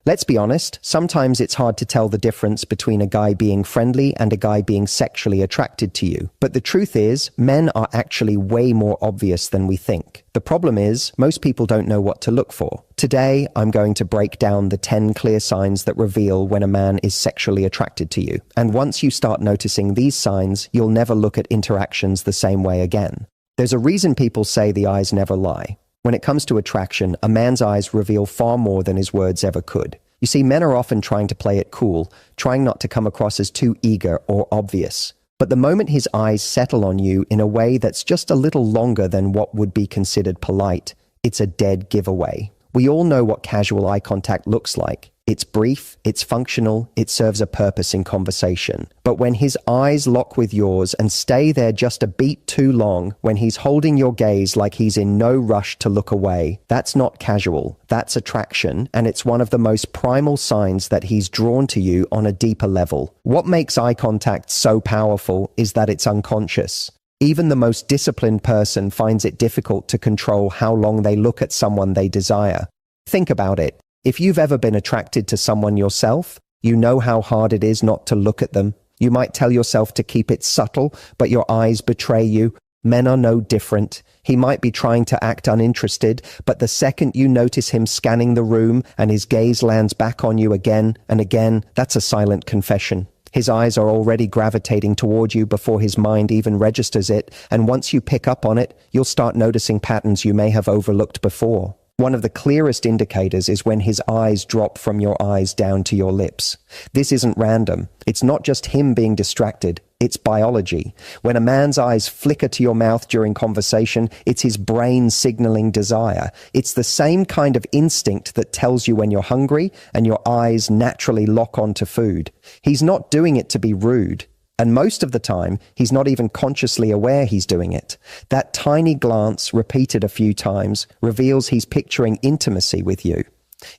Let's be honest, sometimes it's hard to tell the difference between a guy being friendly and a guy being sexually attracted to you. But the truth is, men are actually way more obvious than we think. The problem is, most people don't know what to look for. Today, I'm going to break down the 10 clear signs that reveal when a man is sexually attracted to you. And once you start noticing these signs, you'll never look at interactions the same way again. There's a reason people say the eyes never lie. When it comes to attraction, a man's eyes reveal far more than his words ever could. You see, men are often trying to play it cool, trying not to come across as too eager or obvious. But the moment his eyes settle on you in a way that's just a little longer than what would be considered polite, it's a dead giveaway. We all know what casual eye contact looks like. It's brief, it's functional, it serves a purpose in conversation. But when his eyes lock with yours and stay there just a beat too long, when he's holding your gaze like he's in no rush to look away, that's not casual, that's attraction, and it's one of the most primal signs that he's drawn to you on a deeper level. What makes eye contact so powerful is that it's unconscious. Even the most disciplined person finds it difficult to control how long they look at someone they desire. Think about it. If you've ever been attracted to someone yourself, you know how hard it is not to look at them. You might tell yourself to keep it subtle, but your eyes betray you. Men are no different. He might be trying to act uninterested, but the second you notice him scanning the room and his gaze lands back on you again and again, that's a silent confession. His eyes are already gravitating toward you before his mind even registers it, and once you pick up on it, you'll start noticing patterns you may have overlooked before. One of the clearest indicators is when his eyes drop from your eyes down to your lips. This isn't random. It's not just him being distracted. It's biology. When a man's eyes flicker to your mouth during conversation, it's his brain signaling desire. It's the same kind of instinct that tells you when you're hungry and your eyes naturally lock onto food. He's not doing it to be rude. And most of the time, he's not even consciously aware he's doing it. That tiny glance, repeated a few times, reveals he's picturing intimacy with you.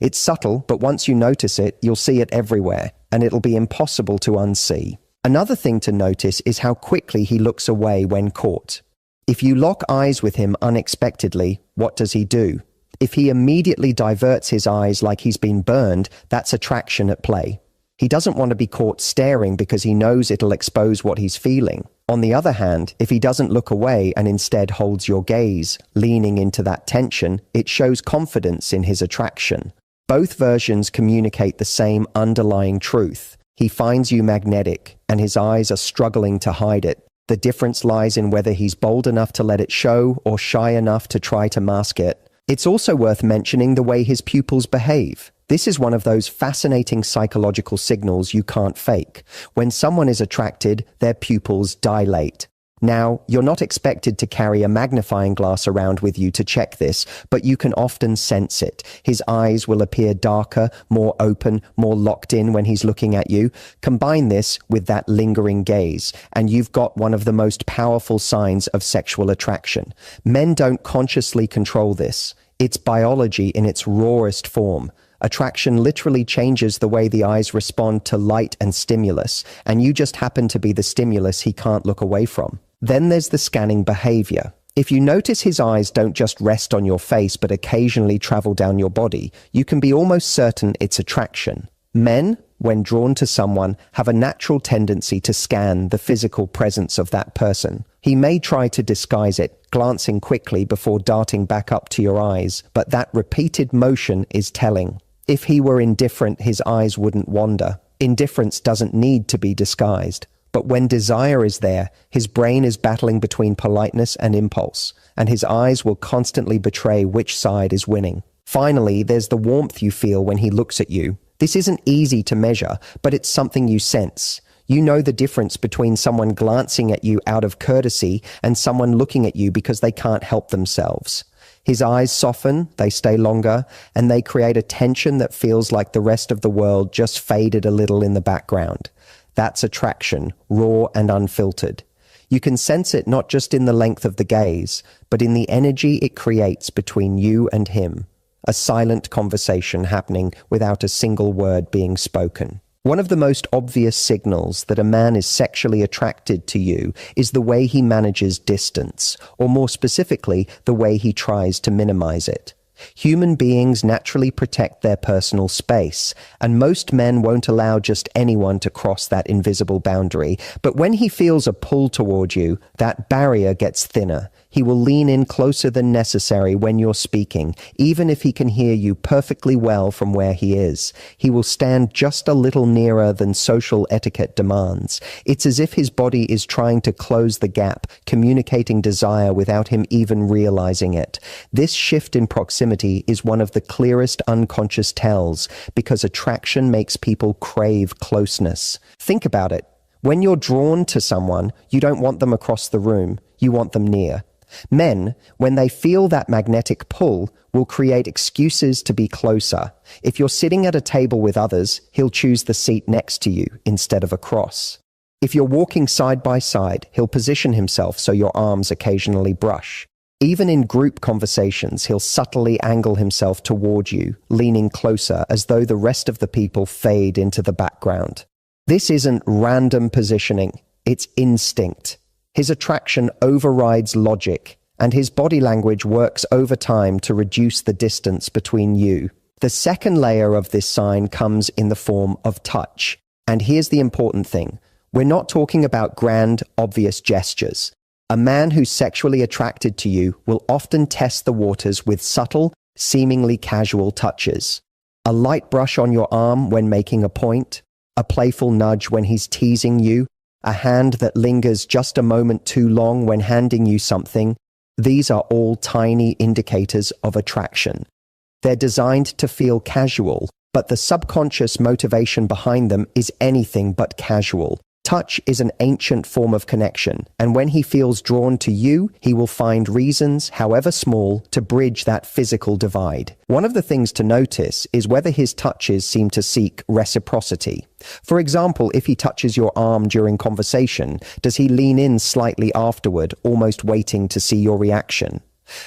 It's subtle, but once you notice it, you'll see it everywhere, and it'll be impossible to unsee. Another thing to notice is how quickly he looks away when caught. If you lock eyes with him unexpectedly, what does he do? If he immediately diverts his eyes like he's been burned, that's attraction at play. He doesn't want to be caught staring because he knows it'll expose what he's feeling. On the other hand, if he doesn't look away and instead holds your gaze, leaning into that tension, it shows confidence in his attraction. Both versions communicate the same underlying truth. He finds you magnetic, and his eyes are struggling to hide it. The difference lies in whether he's bold enough to let it show or shy enough to try to mask it. It's also worth mentioning the way his pupils behave. This is one of those fascinating psychological signals you can't fake. When someone is attracted, their pupils dilate. Now, you're not expected to carry a magnifying glass around with you to check this, but you can often sense it. His eyes will appear darker, more open, more locked in when he's looking at you. Combine this with that lingering gaze, and you've got one of the most powerful signs of sexual attraction. Men don't consciously control this. It's biology in its rawest form. Attraction literally changes the way the eyes respond to light and stimulus, and you just happen to be the stimulus he can't look away from. Then there's the scanning behavior. If you notice his eyes don't just rest on your face but occasionally travel down your body, you can be almost certain it's attraction. Men, when drawn to someone, have a natural tendency to scan the physical presence of that person. He may try to disguise it, glancing quickly before darting back up to your eyes, but that repeated motion is telling. If he were indifferent, his eyes wouldn't wander. Indifference doesn't need to be disguised. But when desire is there, his brain is battling between politeness and impulse, and his eyes will constantly betray which side is winning. Finally, there's the warmth you feel when he looks at you. This isn't easy to measure, but it's something you sense. You know the difference between someone glancing at you out of courtesy and someone looking at you because they can't help themselves. His eyes soften, they stay longer, and they create a tension that feels like the rest of the world just faded a little in the background. That's attraction, raw and unfiltered. You can sense it not just in the length of the gaze, but in the energy it creates between you and him. A silent conversation happening without a single word being spoken. One of the most obvious signals that a man is sexually attracted to you is the way he manages distance, or more specifically, the way he tries to minimize it. Human beings naturally protect their personal space, and most men won't allow just anyone to cross that invisible boundary. But when he feels a pull toward you, that barrier gets thinner. He will lean in closer than necessary when you're speaking, even if he can hear you perfectly well from where he is. He will stand just a little nearer than social etiquette demands. It's as if his body is trying to close the gap, communicating desire without him even realizing it. This shift in proximity is one of the clearest unconscious tells, because attraction makes people crave closeness. Think about it. When you're drawn to someone, you don't want them across the room, you want them near. Men, when they feel that magnetic pull, will create excuses to be closer. If you're sitting at a table with others, he'll choose the seat next to you instead of across. If you're walking side by side, he'll position himself so your arms occasionally brush. Even in group conversations, he'll subtly angle himself toward you, leaning closer as though the rest of the people fade into the background. This isn't random positioning, it's instinct. His attraction overrides logic, and his body language works over time to reduce the distance between you. The second layer of this sign comes in the form of touch. And here's the important thing. We're not talking about grand, obvious gestures. A man who's sexually attracted to you will often test the waters with subtle, seemingly casual touches. A light brush on your arm when making a point, a playful nudge when he's teasing you, a hand that lingers just a moment too long when handing you something. These are all tiny indicators of attraction. They're designed to feel casual, but the subconscious motivation behind them is anything but casual. Touch is an ancient form of connection, and when he feels drawn to you, he will find reasons, however small, to bridge that physical divide. One of the things to notice is whether his touches seem to seek reciprocity. For example, if he touches your arm during conversation, does he lean in slightly afterward, almost waiting to see your reaction?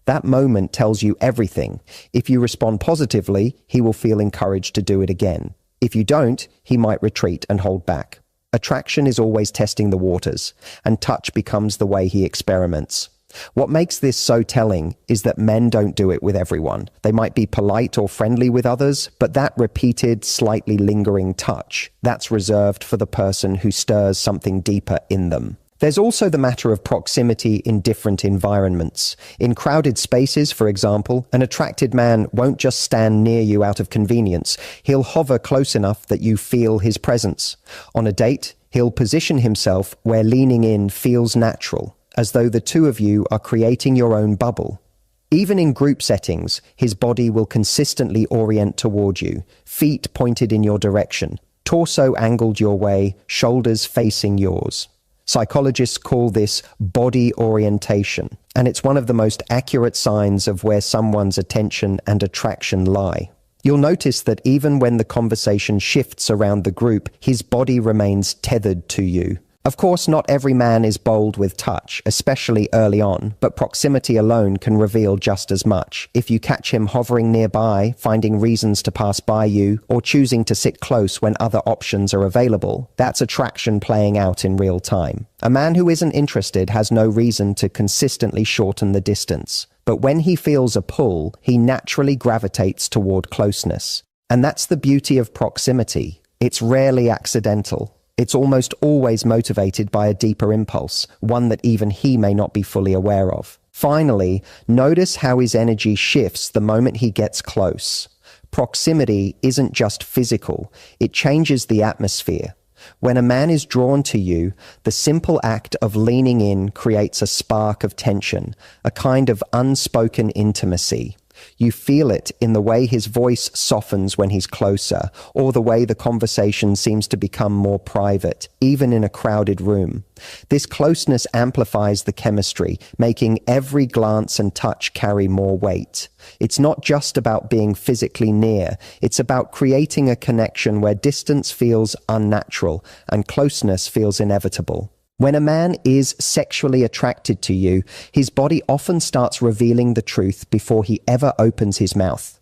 That moment tells you everything. If you respond positively, he will feel encouraged to do it again. If you don't, he might retreat and hold back. Attraction is always testing the waters, and touch becomes the way he experiments. What makes this so telling is that men don't do it with everyone. They might be polite or friendly with others, but that repeated, slightly lingering touch, that's reserved for the person who stirs something deeper in them. There's also the matter of proximity in different environments. In crowded spaces, for example, an attracted man won't just stand near you out of convenience. He'll hover close enough that you feel his presence. On a date, he'll position himself where leaning in feels natural, as though the two of you are creating your own bubble. Even in group settings, his body will consistently orient toward you, feet pointed in your direction, torso angled your way, shoulders facing yours. Psychologists call this body orientation, and it's one of the most accurate signs of where someone's attention and attraction lie. You'll notice that even when the conversation shifts around the group, his body remains tethered to you. Of course, not every man is bold with touch, especially early on, but proximity alone can reveal just as much. If you catch him hovering nearby, finding reasons to pass by you, or choosing to sit close when other options are available, that's attraction playing out in real time. A man who isn't interested has no reason to consistently shorten the distance. But when he feels a pull, he naturally gravitates toward closeness. And that's the beauty of proximity. It's rarely accidental. It's almost always motivated by a deeper impulse, one that even he may not be fully aware of. Finally, notice how his energy shifts the moment he gets close. Proximity isn't just physical, it changes the atmosphere. When a man is drawn to you, the simple act of leaning in creates a spark of tension, a kind of unspoken intimacy. You feel it in the way his voice softens when he's closer, or the way the conversation seems to become more private, even in a crowded room. This closeness amplifies the chemistry, making every glance and touch carry more weight. It's not just about being physically near, it's about creating a connection where distance feels unnatural and closeness feels inevitable. When a man is sexually attracted to you, his body often starts revealing the truth before he ever opens his mouth.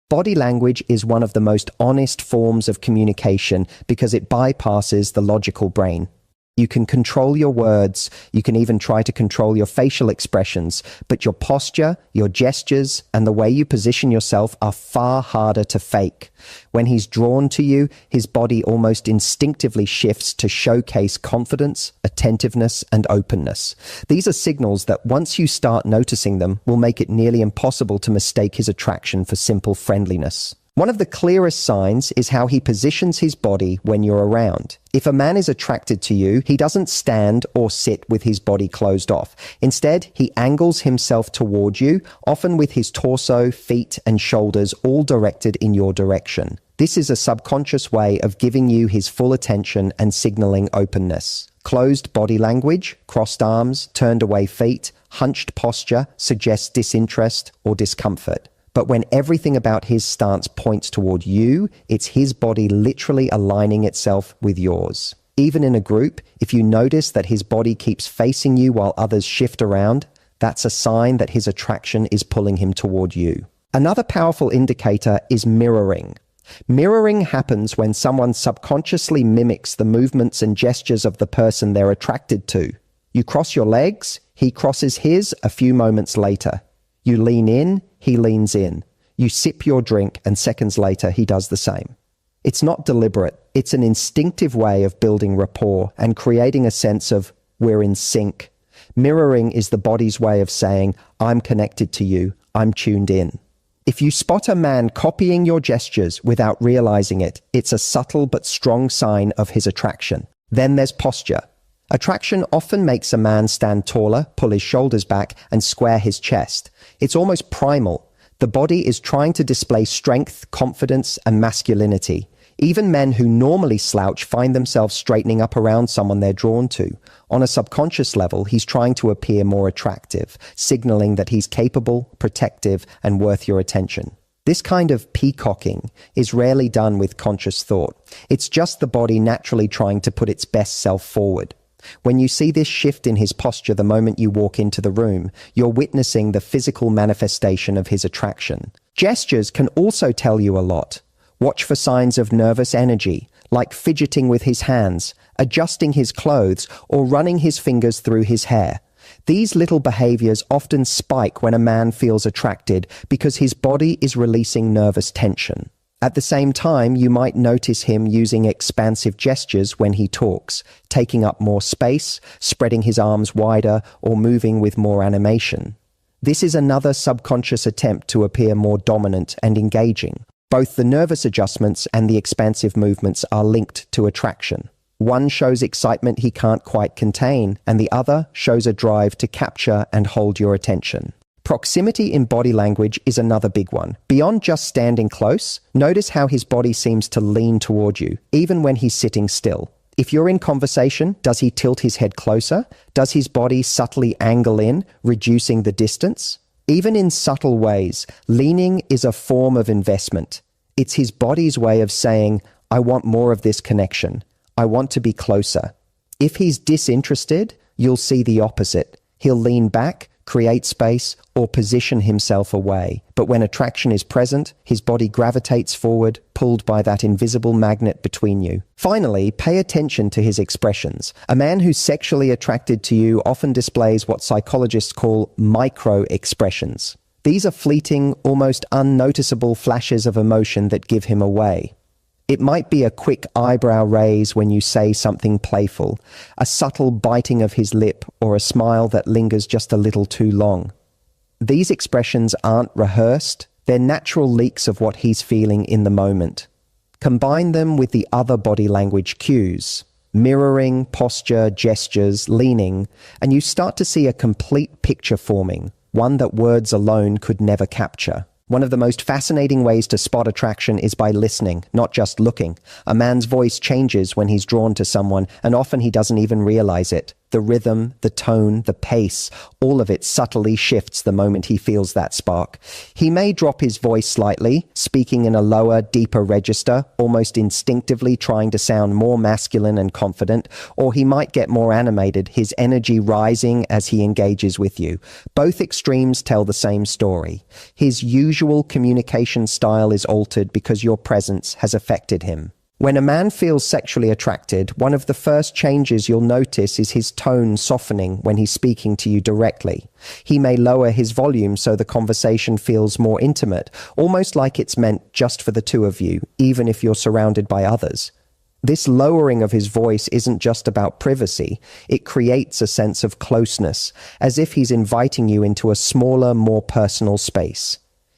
Body language is one of the most honest forms of communication because it bypasses the logical brain. You can control your words, you can even try to control your facial expressions, but your posture, your gestures, and the way you position yourself are far harder to fake. When he's drawn to you, his body almost instinctively shifts to showcase confidence, attentiveness, and openness. These are signals that once you start noticing them, will make it nearly impossible to mistake his attraction for simple friendliness. One of the clearest signs is how he positions his body when you're around. If a man is attracted to you, he doesn't stand or sit with his body closed off. Instead, he angles himself toward you, often with his torso, feet, and shoulders all directed in your direction. This is a subconscious way of giving you his full attention and signaling openness. Closed body language, crossed arms, turned away feet, hunched posture suggests disinterest or discomfort. But when everything about his stance points toward you, it's his body literally aligning itself with yours. Even in a group, if you notice that his body keeps facing you while others shift around, that's a sign that his attraction is pulling him toward you. Another powerful indicator is mirroring. Mirroring happens when someone subconsciously mimics the movements and gestures of the person they're attracted to. You cross your legs, he crosses his a few moments later. You lean in, he leans in. You sip your drink, and seconds later, he does the same. It's not deliberate. It's an instinctive way of building rapport and creating a sense of we're in sync. Mirroring is the body's way of saying, I'm connected to you, I'm tuned in. If you spot a man copying your gestures without realizing it, it's a subtle but strong sign of his attraction. Then there's posture. Attraction often makes a man stand taller, pull his shoulders back, and square his chest. It's almost primal. The body is trying to display strength, confidence, and masculinity. Even men who normally slouch find themselves straightening up around someone they're drawn to. On a subconscious level, he's trying to appear more attractive, signaling that he's capable, protective, and worth your attention. This kind of peacocking is rarely done with conscious thought. It's just the body naturally trying to put its best self forward. When you see this shift in his posture the moment you walk into the room, you're witnessing the physical manifestation of his attraction. Gestures can also tell you a lot. Watch for signs of nervous energy, like fidgeting with his hands, adjusting his clothes, or running his fingers through his hair. These little behaviors often spike when a man feels attracted because his body is releasing nervous tension. At the same time, you might notice him using expansive gestures when he talks, taking up more space, spreading his arms wider, or moving with more animation. This is another subconscious attempt to appear more dominant and engaging. Both the nervous adjustments and the expansive movements are linked to attraction. One shows excitement he can't quite contain, and the other shows a drive to capture and hold your attention. Proximity in body language is another big one. Beyond just standing close, notice how his body seems to lean toward you, even when he's sitting still. If you're in conversation, does he tilt his head closer? Does his body subtly angle in, reducing the distance? Even in subtle ways, leaning is a form of investment. It's his body's way of saying, I want more of this connection. I want to be closer. If he's disinterested, you'll see the opposite. He'll lean back, create space, or position himself away. But when attraction is present, his body gravitates forward, pulled by that invisible magnet between you. Finally, pay attention to his expressions. A man who's sexually attracted to you often displays what psychologists call micro-expressions. These are fleeting, almost unnoticeable flashes of emotion that give him away. It might be a quick eyebrow raise when you say something playful, a subtle biting of his lip, or a smile that lingers just a little too long. These expressions aren't rehearsed, they're natural leaks of what he's feeling in the moment. Combine them with the other body language cues, mirroring, posture, gestures, leaning, and you start to see a complete picture forming, one that words alone could never capture. One of the most fascinating ways to spot attraction is by listening, not just looking. A man's voice changes when he's drawn to someone, and often he doesn't even realize it. The rhythm, the tone, the pace, all of it subtly shifts the moment he feels that spark. He may drop his voice slightly, speaking in a lower, deeper register, almost instinctively trying to sound more masculine and confident, or he might get more animated, his energy rising as he engages with you. Both extremes tell the same story. His usual communication style is altered because your presence has affected him. When a man feels sexually attracted, one of the first changes you'll notice is his tone softening when he's speaking to you directly. He may lower his volume so the conversation feels more intimate, almost like it's meant just for the two of you, even if you're surrounded by others. This lowering of his voice isn't just about privacy. It creates a sense of closeness, as if he's inviting you into a smaller, more personal space.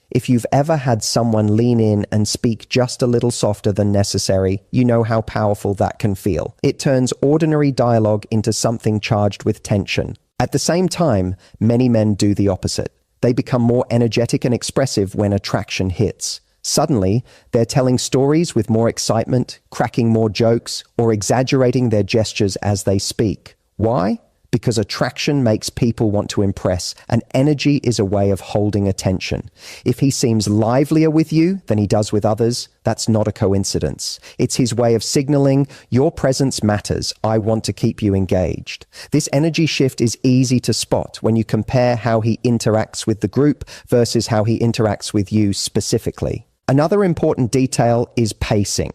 If you've ever had someone lean in and speak just a little softer than necessary, you know how powerful that can feel. It turns ordinary dialogue into something charged with tension. At the same time, many men do the opposite. They become more energetic and expressive when attraction hits. Suddenly, they're telling stories with more excitement, cracking more jokes, or exaggerating their gestures as they speak. Why? Because attraction makes people want to impress, and energy is a way of holding attention. If he seems livelier with you than he does with others, that's not a coincidence. It's his way of signaling, your presence matters, I want to keep you engaged. This energy shift is easy to spot when you compare how he interacts with the group versus how he interacts with you specifically. Another important detail is pacing.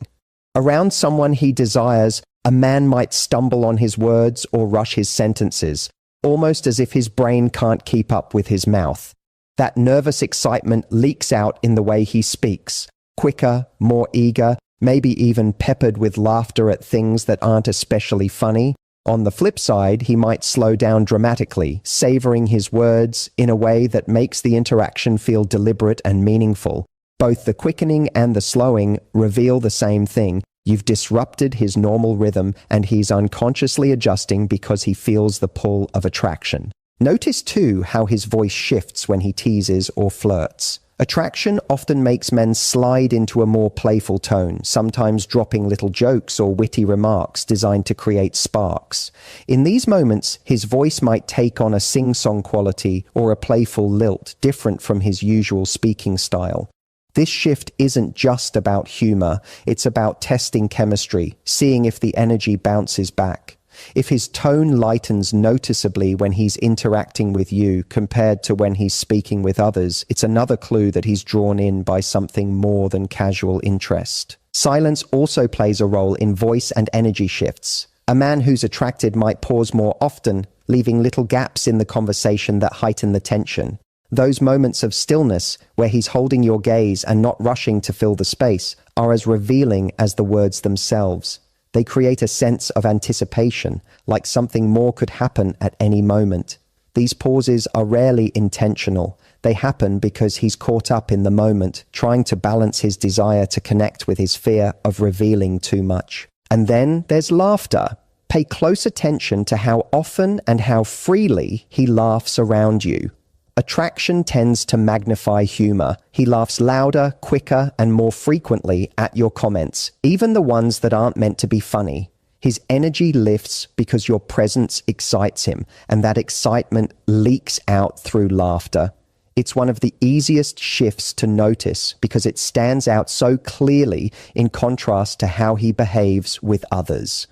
Around someone he desires, a man might stumble on his words or rush his sentences, almost as if his brain can't keep up with his mouth. That nervous excitement leaks out in the way he speaks, quicker, more eager, maybe even peppered with laughter at things that aren't especially funny. On the flip side, he might slow down dramatically, savoring his words in a way that makes the interaction feel deliberate and meaningful. Both the quickening and the slowing reveal the same thing. You've disrupted his normal rhythm, and he's unconsciously adjusting because he feels the pull of attraction. Notice too how his voice shifts when he teases or flirts. Attraction often makes men slide into a more playful tone, sometimes dropping little jokes or witty remarks designed to create sparks. In these moments, his voice might take on a sing-song quality or a playful lilt different from his usual speaking style. This shift isn't just about humor, it's about testing chemistry, seeing if the energy bounces back. If his tone lightens noticeably when he's interacting with you compared to when he's speaking with others, it's another clue that he's drawn in by something more than casual interest. Silence also plays a role in voice and energy shifts. A man who's attracted might pause more often, leaving little gaps in the conversation that heighten the tension. Those moments of stillness, where he's holding your gaze and not rushing to fill the space, are as revealing as the words themselves. They create a sense of anticipation, like something more could happen at any moment. These pauses are rarely intentional. They happen because he's caught up in the moment, trying to balance his desire to connect with his fear of revealing too much. And then there's laughter. Pay close attention to how often and how freely he laughs around you. Attraction tends to magnify humor. He laughs louder, quicker, and more frequently at your comments, even the ones that aren't meant to be funny. His energy lifts because your presence excites him, and that excitement leaks out through laughter. It's one of the easiest shifts to notice because it stands out so clearly in contrast to how he behaves with others.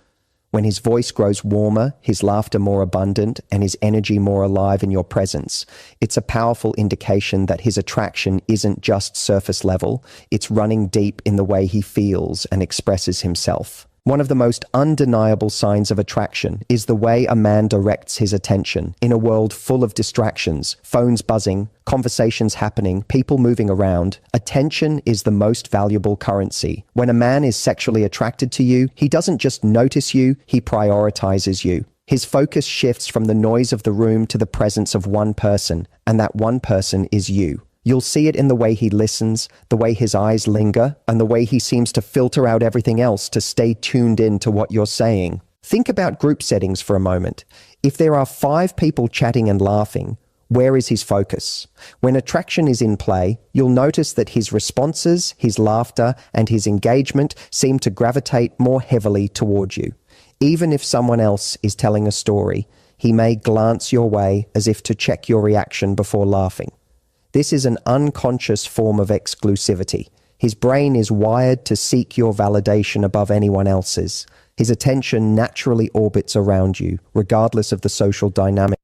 When his voice grows warmer, his laughter more abundant, and his energy more alive in your presence, it's a powerful indication that his attraction isn't just surface level, it's running deep in the way he feels and expresses himself. One of the most undeniable signs of attraction is the way a man directs his attention. In a world full of distractions, phones buzzing, conversations happening, people moving around, attention is the most valuable currency. When a man is sexually attracted to you, he doesn't just notice you, he prioritizes you. His focus shifts from the noise of the room to the presence of one person, and that one person is you. You'll see it in the way he listens, the way his eyes linger, and the way he seems to filter out everything else to stay tuned in to what you're saying. Think about group settings for a moment. If there are 5 people chatting and laughing, where is his focus? When attraction is in play, you'll notice that his responses, his laughter, and his engagement seem to gravitate more heavily towards you. Even if someone else is telling a story, he may glance your way as if to check your reaction before laughing. This is an unconscious form of exclusivity. His brain is wired to seek your validation above anyone else's. His attention naturally orbits around you, regardless of the social dynamic.